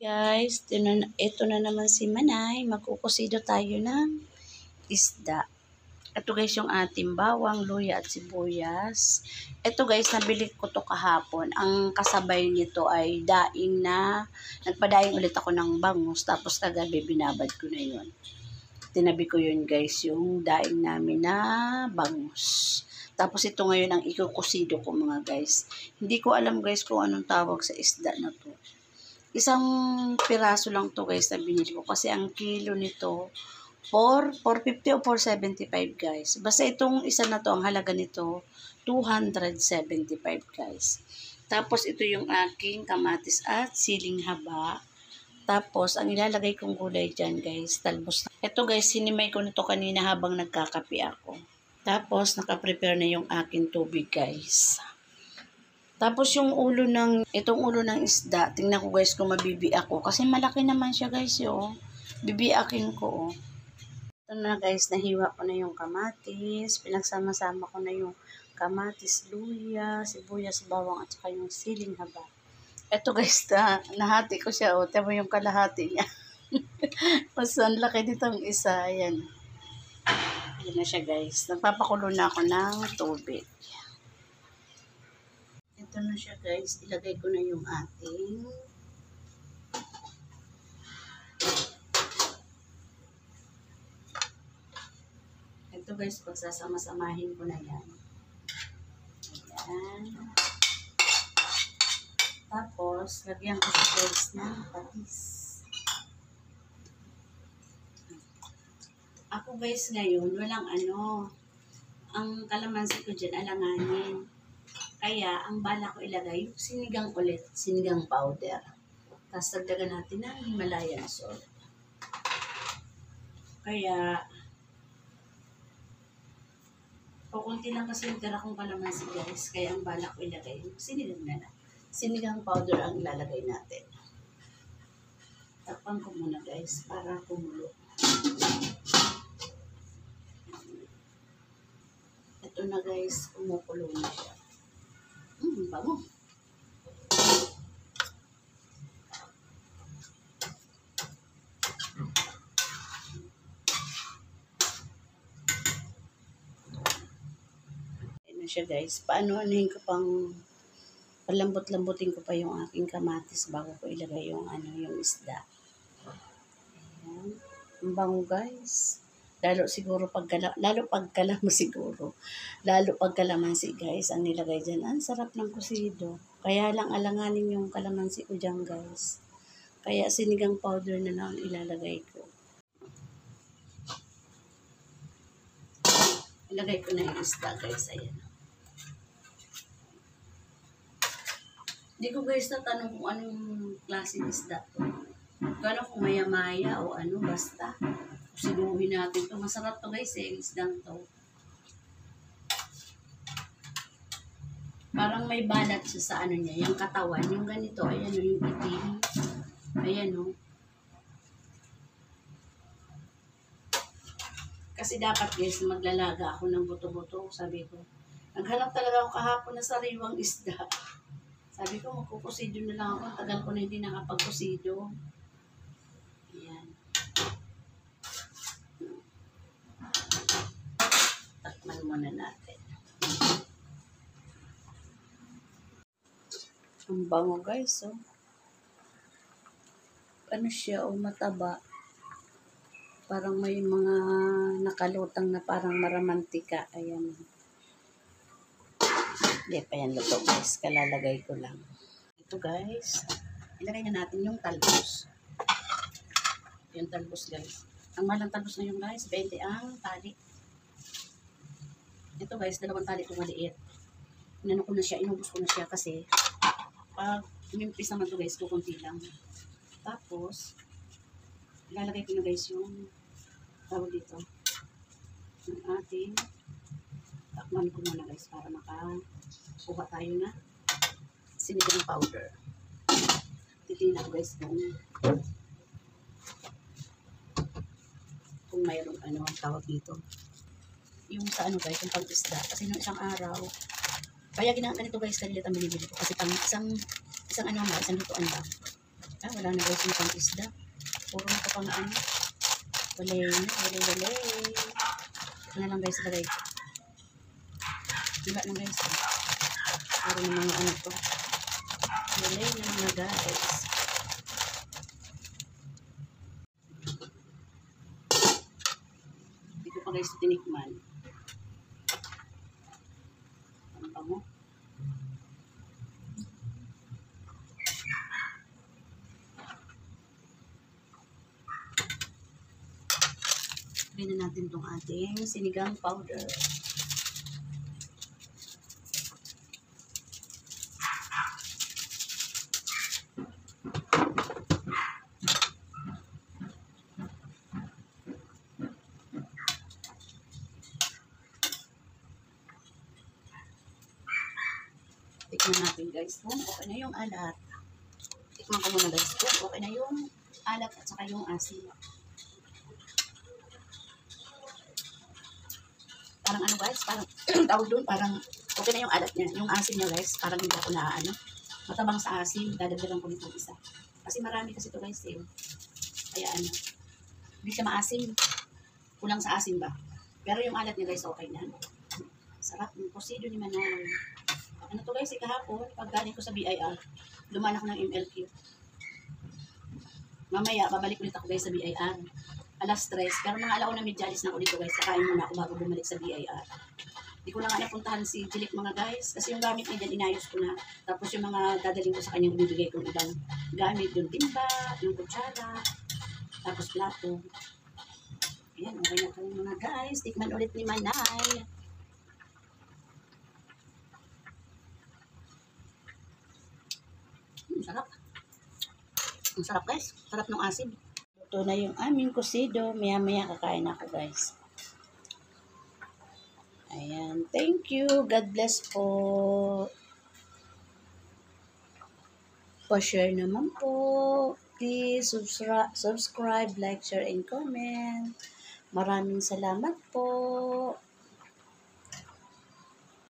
Guys, ito na naman si Manay. Magkukusido tayo ng isda. Ito guys yung ating bawang, luya at sibuyas. Ito guys, nabili ko to kahapon. Ang kasabay nito ay daing na, nagpadaing ulit ako ng bangus. Tapos kagabi binabad ko na yun. Tinabi ko yun guys, yung daing namin na bangus. Tapos ito ngayon ang ikukusido ko mga guys. Hindi ko alam guys kung anong tawag sa isda na to. Isang piraso lang to guys na binili ko kasi ang kilo nito 450 o 475 guys. Basta itong isa na to, ang halaga nito 275 guys. Tapos ito yung aking kamatis at siling haba. Tapos ang ilalagay kong gulay dyan guys, talbos. Ito guys, sinimay ko na to kanina habang nagkakape ako. Tapos nakaprepare na yung aking tubig guys. Tapos yung itong ulo ng isda, tingnan ko guys kung mabibiak ko. Kasi malaki naman siya guys yo. Bibiakin ko oh. Ito na guys, nahiwa ko na yung kamatis. Pinagsama-sama ko na yung kamatis, luya, sibuyas, bawang at saka yung siling haba. Ito guys, nahati ko siya oh. Tiyan mo yung kalahati niya. Mas ang laki nitong isa. Ayan. Ayan na siya guys. Nagpapakulo na ako ng tubig. Ito na siya guys, ilagay ko na yung ating ito guys, pagsasama-samahin ko na yan. Ayan. Tapos, lagyan ko siya guys ng patis. Ako guys ngayon, walang ang kalamansi ko dyan, alanganin. Kaya, ang bala ko ilagay, sinigang ulit, sinigang powder. Tapos, dagdagan natin ng Himalayan salt. Kaya, kukunti lang kasi yung tira kong kalamansi guys. Kaya, ang bala ko ilagay, sinigang na lang. Sinigang powder ang ilalagay natin. Takpan ko muna guys, para kumulo. Ito na guys, kumukulo na siya. Bango. Ayan siya guys. Paano-anuhin ko pang palambot-lambutin ko pa yung aking kamatis bago ko ilagay yung yung isda. Ayan. Ang bango guys. Lalo pag kalamansi guys, ang nilagay dyan, ang sarap ng kusido. Kaya lang alanganin yung kalamansi ko dyan guys. Kaya sinigang powder na lang ilalagay ko. Ilagay ko na yung isda guys, ayan. Hindi ko guys natanong kung anong klaseng isda to. Kano kung maya-maya o basta. Sinuhin natin to. Masarap to guys isdang to. Parang may balat siya sa niya, yung katawan, yung ganito, ayan o, yung itim. Ayan o. Kasi dapat guys, maglalaga ako ng buto-buto, sabi ko. Naghanap talaga ako kahapon na sariwang isda. Sabi ko, magkukusido na lang ako. Tagal ko na hindi nakapagkusido. Ayan. Takman muna natin. Ang bango guys, oh. Ano siya, oh, mataba. Parang may mga nakalutang na parang maramantika. Ayan. Hindi pa yan luto guys. Kalalagay ko lang. Ito guys. Ilagay na natin yung talbos. Yung talbos guys. Ang malang talbos na yung guys. 20 ang tali. Ito guys. 2 tali kung maliit. Inano ko na siya. Inubos ko na siya kasi pag umimpis naman to guys, kukunti lang. Tapos, ilalagay ko na guys yung tawag dito. Yung ating takman ko muna guys para makakuha tayo na sinigang powder. Titingnan ko guys kung mayroong tawag dito. Yung sa guys, yung pag-isda. Kasi nung isang araw, kaya ganito guys, kalilit ang binibili ko. Kasi pang isang lutuan lang. Wala na guys yung pang isda. Puro na ito pang ano. Walay na, walay. Ito na lang guys, lagay ko. Wala na guys. Puro na mga ano to. Walay na mga guys. Hindi ko pa guys tinikman. Ang bango. Lagyan na natin itong ating sinigang powder. Tikman natin guys kung okay na yung alat. Tikman ko muna guys kung okay na yung alat at saka yung asin. Parang ano guys, parang tawag doon, parang okay na yung alat niya. Yung asin niya guys, parang hindi ako na ano, matabang sa asin. Dadagdagan ko nito isa. Kasi marami kasi ito guys eh. Kaya ano, hindi siya maasim. Kulang sa asin ba? Pero yung alat niya guys, okay na. Sarap ng cocido ni Manay. Ano to guys, kahapon, pag galing ko sa BIR, dumaan ako ng MLQ. Mamaya, babalik ulit ako guys sa BIR. Alas 3. Pero mga alaw na medyalis na ako dito guys. Kakain muna ako bago bumalik sa BIR. Hindi ko na nga napuntahan si Jilik mga guys. Kasi yung gamit niya dyan, inayos ko na. Tapos yung mga dadaling ko sa kanyang bibigay kong ibang gamit. Yung timba, yung kutsara, tapos plato. Ayan, okay na kayo mga guys. Tikman ulit ni Manay. Sarap. Ang sarap guys. Sarap ng asin. Ito na yung aming cocido. Maya-maya kakain ako guys. Ayan. Thank you. God bless po. Pa-share naman po. Please subscribe, like, share, and comment. Maraming salamat po.